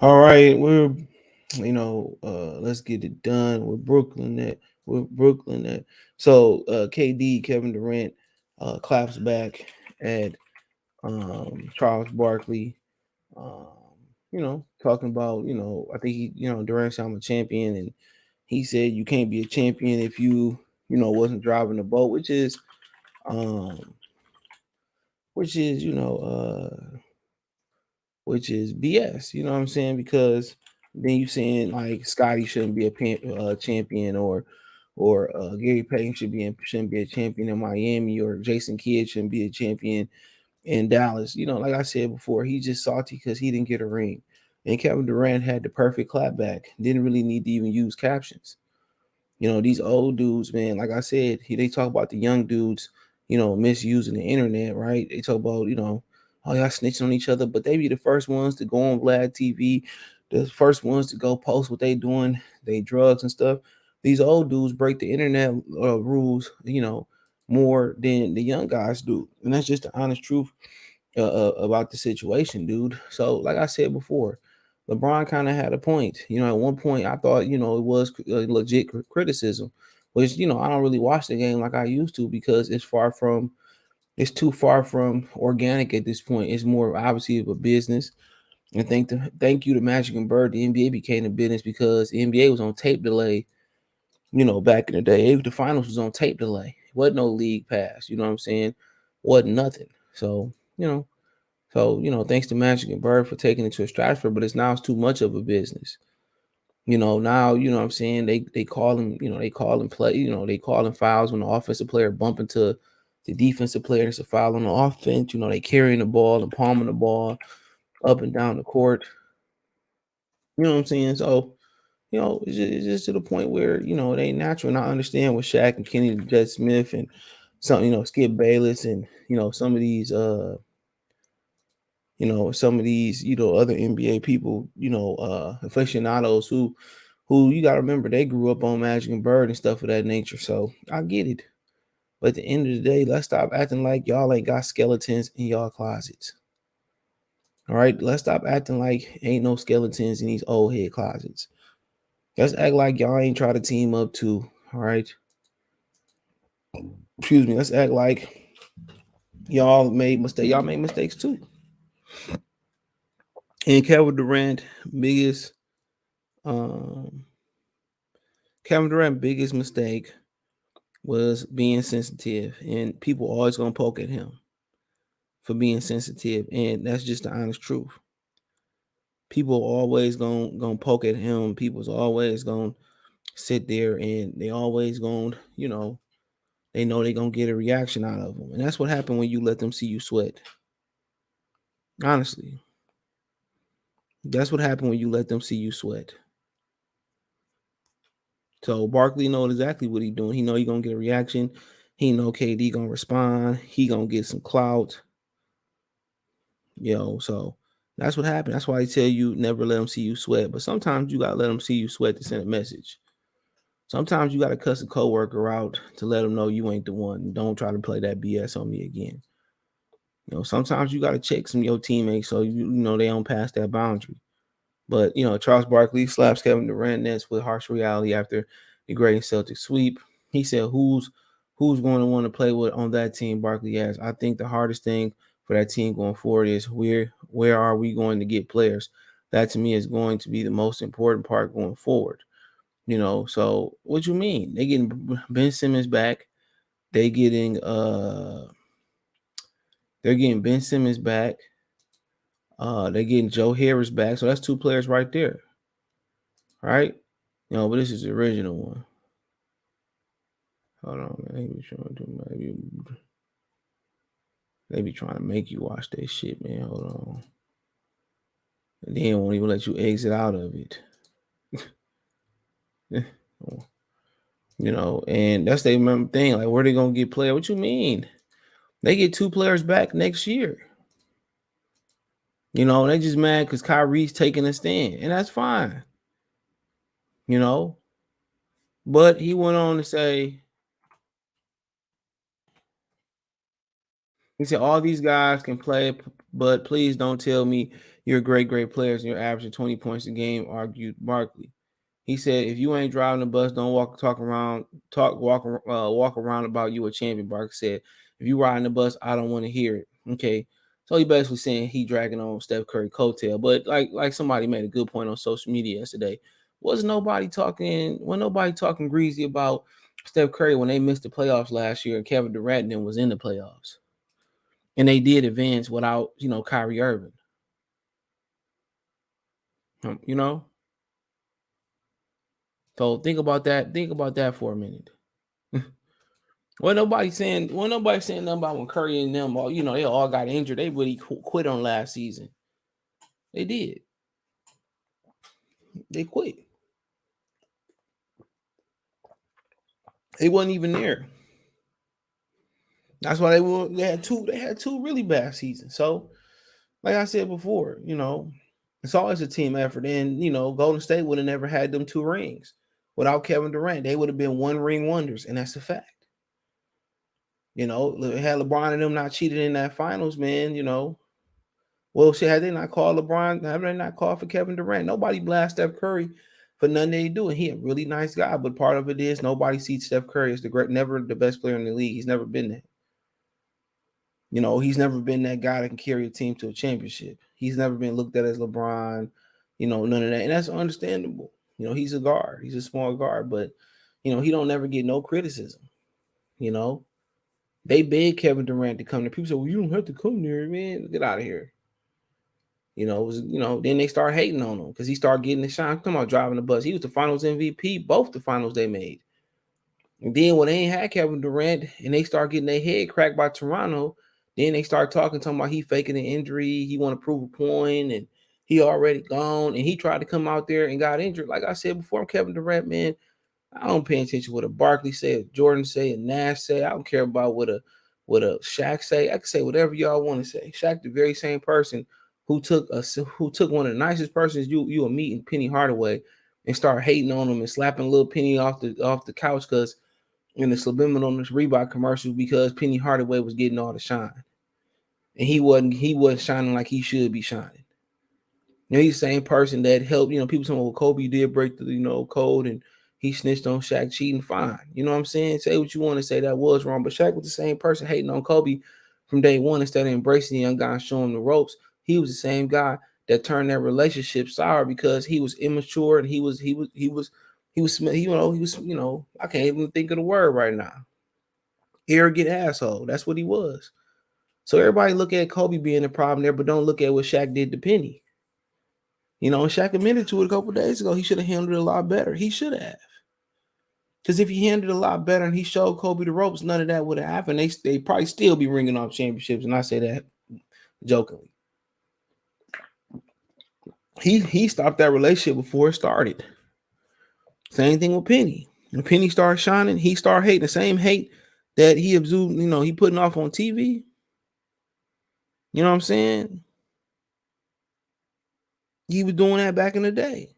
All right, let's get it done. We're Brooklyn at. So KD, Kevin Durant, claps back at Charles Barkley. Um, talking about, I think Durant said I'm a champion, and he said you can't be a champion if wasn't driving the boat, um which is, which is BS. You know what I'm saying? Because then you saying like Scotty shouldn't be a champion, or Gary Payton shouldn't be a champion in Miami, or Jason Kidd shouldn't be a champion in Dallas. Like I said before, he's just salty because he didn't get a ring. And Kevin Durant had the perfect clapback. Didn't really need to even use captions. These old dudes, man, like I said, they talk about the young dudes, misusing the internet, right? They talk about, oh, y'all snitching on each other, but they be the first ones to go on Vlad TV, the first ones to go post what they doing, they drugs and stuff. These old dudes break the internet rules, more than the young guys do. And that's just the honest truth about the situation, dude. So, like I said before, LeBron kind of had a point. At one point, I thought, it was legit criticism, which, I don't really watch the game like I used to because it's too far from organic at this point. It's more obviously of a business. And thank you to Magic and Bird, the NBA became a business because the NBA was on tape delay. Back in the day, the finals was on tape delay. Wasn't no league pass. You know what I'm saying? Wasn't nothing. So you know, thanks to Magic and Bird for taking it to a stratosphere, but it's too much of a business. Now, what I'm saying, they call them, they call them play, they call them fouls when the offensive player bump into the defensive player. It's a foul on the offense. They carrying the ball and palming the ball up and down the court. You know what I'm saying? So, it's just to the point where, it ain't natural. And I understand with Shaq and Kenny Jet Smith and some, Skip Bayless and, some of these, other NBA people, aficionados who you gotta remember they grew up on Magic and Bird and stuff of that nature. So I get it. But at the end of the day, let's stop acting like y'all ain't got skeletons in y'all closets. All right. Let's stop acting like ain't no skeletons in these old head closets. Let's act like y'all ain't try to team up too. All right. Excuse me. Let's act like y'all made mistakes too. And biggest um Kevin Durant biggest mistake was being sensitive, and people always gonna poke at him for being sensitive, and that's just the honest truth. People always gonna poke at him. People's always gonna sit there, and they always gonna, they know they gonna get a reaction out of them, and that's what happened when you let them see you sweat. Honestly, that's what happened when you let them see you sweat. So Barkley knows exactly what he doing. He know he gonna get a reaction. He know KD gonna respond. He gonna get some clout. So that's what happened. That's why I tell you never let them see you sweat. But sometimes you gotta let them see you sweat to send a message. Sometimes you gotta cuss a coworker out to let them know you ain't the one. Don't try to play that BS on me again. Sometimes you gotta check some of your teammates so you know they don't pass that boundary. But Charles Barkley slaps Kevin Durant nets with harsh reality after the great Celtics sweep. He said, "Who's going to want to play with on that team?" Barkley asked. "I think the hardest thing for that team going forward is where are we going to get players? That to me is going to be the most important part going forward." So what you mean? They getting Ben Simmons back. They getting they're getting Ben Simmons back. They're getting Joe Harris back. So that's two players right there. Right? But this is the original one. Hold on, man. They be trying to make you watch that shit, man. Hold on. And they won't even let you exit out of it. And that's the thing. Like, where they gonna get players? What you mean? They get two players back next year. They just mad because Kyrie's taking a stand, and that's fine. But he went on to say, he said, all these guys can play, but please don't tell me You're great players and you're averaging 20 points a game, argued Barkley. He said, if you ain't driving the bus, don't walk around about you a champion. Barkley said, if you riding the bus, I don't want to hear it. Okay. So he basically saying he dragging on Steph Curry coattail. But like somebody made a good point on social media yesterday. Nobody talking greasy about Steph Curry when they missed the playoffs last year and Kevin Durant then was in the playoffs. And they did advance without, Kyrie Irving. You know? So think about that. Think about that for a minute. Nobody saying nothing about when Curry and them all, they all got injured. They really quit on last season. They did. They quit. They wasn't even there. That's why they had two really bad seasons. So, like I said before, it's always a team effort. And, Golden State would have never had them 2 rings. Without Kevin Durant, they would have been 1 ring wonders, and that's a fact. Had LeBron and them not cheated in that finals, man, well, shit, had they not called LeBron, have they not called for Kevin Durant? Nobody blasts Steph Curry for nothing they do. And he a really nice guy, but part of it is nobody sees Steph Curry as never the best player in the league. He's never been that. He's never been that guy that can carry a team to a championship. He's never been looked at as LeBron, none of that. And that's understandable. He's a guard. He's a small guard, but, he don't never get no criticism. They begged Kevin Durant to come there. People say, well, you don't have to come there, man. Get out of here. Then they start hating on him because he started getting the shine. Come on, driving the bus. He was the finals MVP, both the finals they made. And then when they ain't had Kevin Durant and they start getting their head cracked by Toronto, then they start talking about he faking an injury. He want to prove a point and he already gone. And he tried to come out there and got injured. Like I said before, I'm Kevin Durant, man. I don't pay attention to what a Barkley say, a Jordan say, a Nash say. I don't care about what a Shaq say. I can say whatever y'all want to say. Shaq, the very same person who took one of the nicest persons you will meet in Penny Hardaway and start hating on him and slapping little Penny off the couch because in the subliminal on this Reebok commercial because Penny Hardaway was getting all the shine. And he wasn't shining like he should be shining. He's the same person that helped, people saying, well, Kobe did break the, code and he snitched on Shaq cheating. Fine. You know what I'm saying? Say what you want to say. That was wrong. But Shaq was the same person hating on Kobe from day one instead of embracing the young guy and showing him the ropes. He was the same guy that turned that relationship sour because he was immature and he was, I can't even think of the word right now. Arrogant asshole. That's what he was. So everybody look at Kobe being the problem there, but don't look at what Shaq did to Penny. Shaq admitted to it a couple days ago. He should have handled it a lot better. He should have. Because if he handled it a lot better and he showed Kobe the ropes, none of that would have happened. They probably still be ringing off championships, and I say that jokingly. He stopped that relationship before it started. Same thing with Penny. When Penny started shining, he started hating the same hate that he exuded, he putting off on TV. You know what I'm saying? He was doing that back in the day.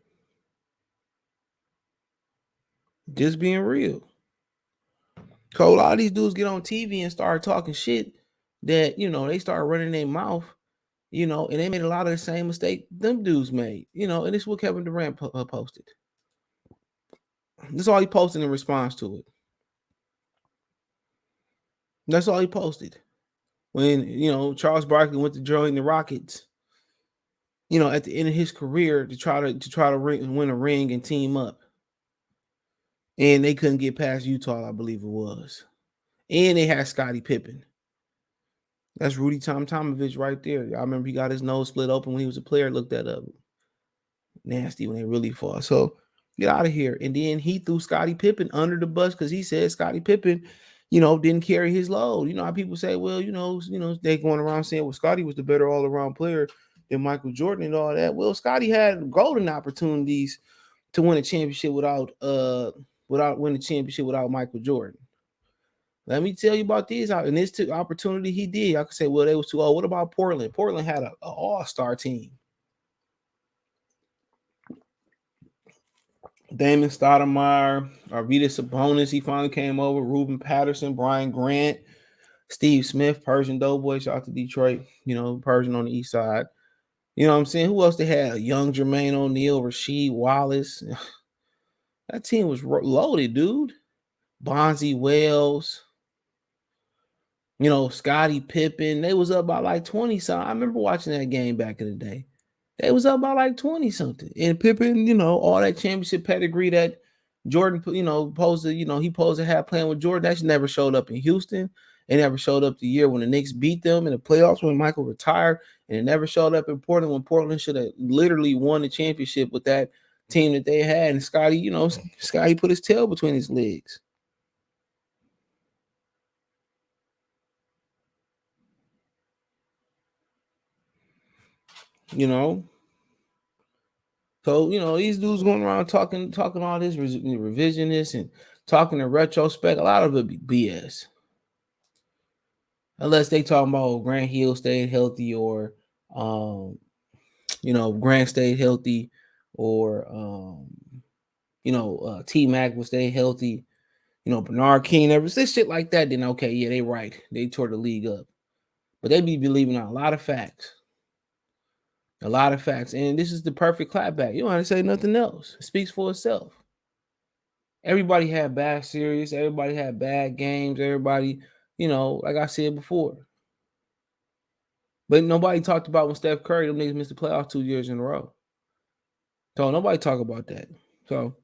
Just being real. So a lot of these dudes get on TV and start talking shit that, they start running their mouth, and they made a lot of the same mistake them dudes made, and this is what Kevin Durant posted. That's all he posted in response to it. That's all he posted. When, Charles Barkley went to join the Rockets, at the end of his career to try to win a ring and team up. And they couldn't get past Utah, I believe it was. And they had Scottie Pippen. That's Rudy Tomjanovich right there. I remember he got his nose split open when he was a player. Looked that up. Nasty when they really fought. So get out of here. And then he threw Scottie Pippen under the bus because he said Scottie Pippen, didn't carry his load. You know how people say, well, they going around saying, well, Scottie was the better all-around player than Michael Jordan and all that. Well, Scottie had golden opportunities to win a championship without winning a championship without Michael Jordan. Let me tell you about these. And this opportunity he did. I could say, well, they was too old. What about Portland? Portland had an all-star team. Damon Stoudemire, Arvydas Sabonis, he finally came over. Ruben Patterson, Brian Grant, Steve Smith, Persian Doughboy, shout out to Detroit, Persian on the east side. You know what I'm saying? Who else they had? Young Jermaine O'Neal, Rasheed Wallace. That team was loaded, dude. Bonzi Wells, Scottie Pippen. They was up by like 20 something. I remember watching that game back in the day. They was up by like 20 something. And Pippen, all that championship pedigree that Jordan, he posed to have playing with Jordan. That never showed up in Houston. It never showed up the year when the Knicks beat them in the playoffs when Michael retired. And it never showed up in Portland when Portland should have literally won the championship with that team that they had. And Scotty, Scotty put his tail between his legs. You know, So, these dudes going around talking all this revisionist and talking in retrospect. A lot of it be BS. Unless they talking about Grant Hill stayed healthy or Grant stayed healthy or T Mac will stay healthy, Bernard King never said shit like that, then okay, yeah, they right. They tore the league up. But they be believing on a lot of facts. A lot of facts. And this is the perfect clapback. You don't have to say nothing else. It speaks for itself. Everybody had bad series. Everybody had bad games. Everybody, like I said before. But nobody talked about when Steph Curry, them niggas missed the playoffs 2 years in a row. So nobody talk about that. So,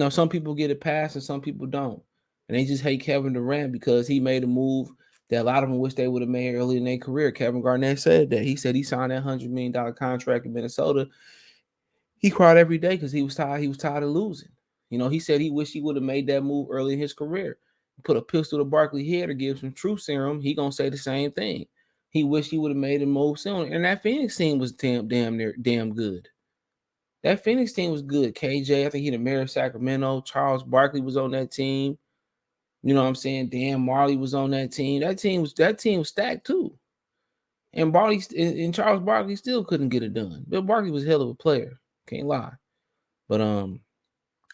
some people get it passed and some people don't. And they just hate Kevin Durant because he made a move that a lot of them wish they would have made early in their career. Kevin Garnett said that. He said he signed that $100 million contract in Minnesota. He cried every day because he was tired. He was tired of losing. He said he wished he would have made that move early in his career. Put a pistol to Barkley head or give some truth serum. He gonna say the same thing. He wished he would have made a move sooner. And that Phoenix team was damn good. That Phoenix team was good. KJ, I think he the mayor of Sacramento. Charles Barkley was on that team. You know what I'm saying? Dan Marley was on that team. That team was stacked too. And Barkley and Charles Barkley still couldn't get it done. Bill Barkley was a hell of a player. Can't lie. But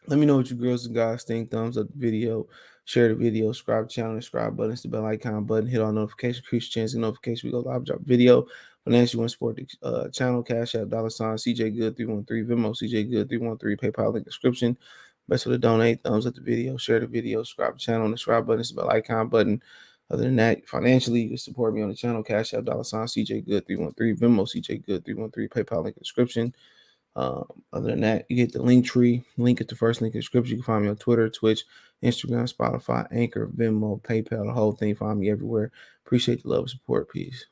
let me know what you girls and guys think. Thumbs up the video, share the video, subscribe to the channel, subscribe button, hit the bell icon button, hit all notifications, increase your chance of notification. We go live, drop video. Financially want to support the channel, Cash App, $ CJ Good 313, Venmo CJ Good 313, PayPal link description. Best way to donate. Thumbs up the video, share the video, subscribe to the channel, and the subscribe button, hit the bell icon button. Other than that, financially, you can support me on the channel, Cash App, $ CJ Good 313, Venmo CJ Good 313, PayPal link description. Other than that, you get the link tree. Link at the first link in the description. You can find me on Twitter, Twitch, Instagram, Spotify, Anchor, Venmo, PayPal, the whole thing. Find me everywhere. Appreciate the love and support. Peace.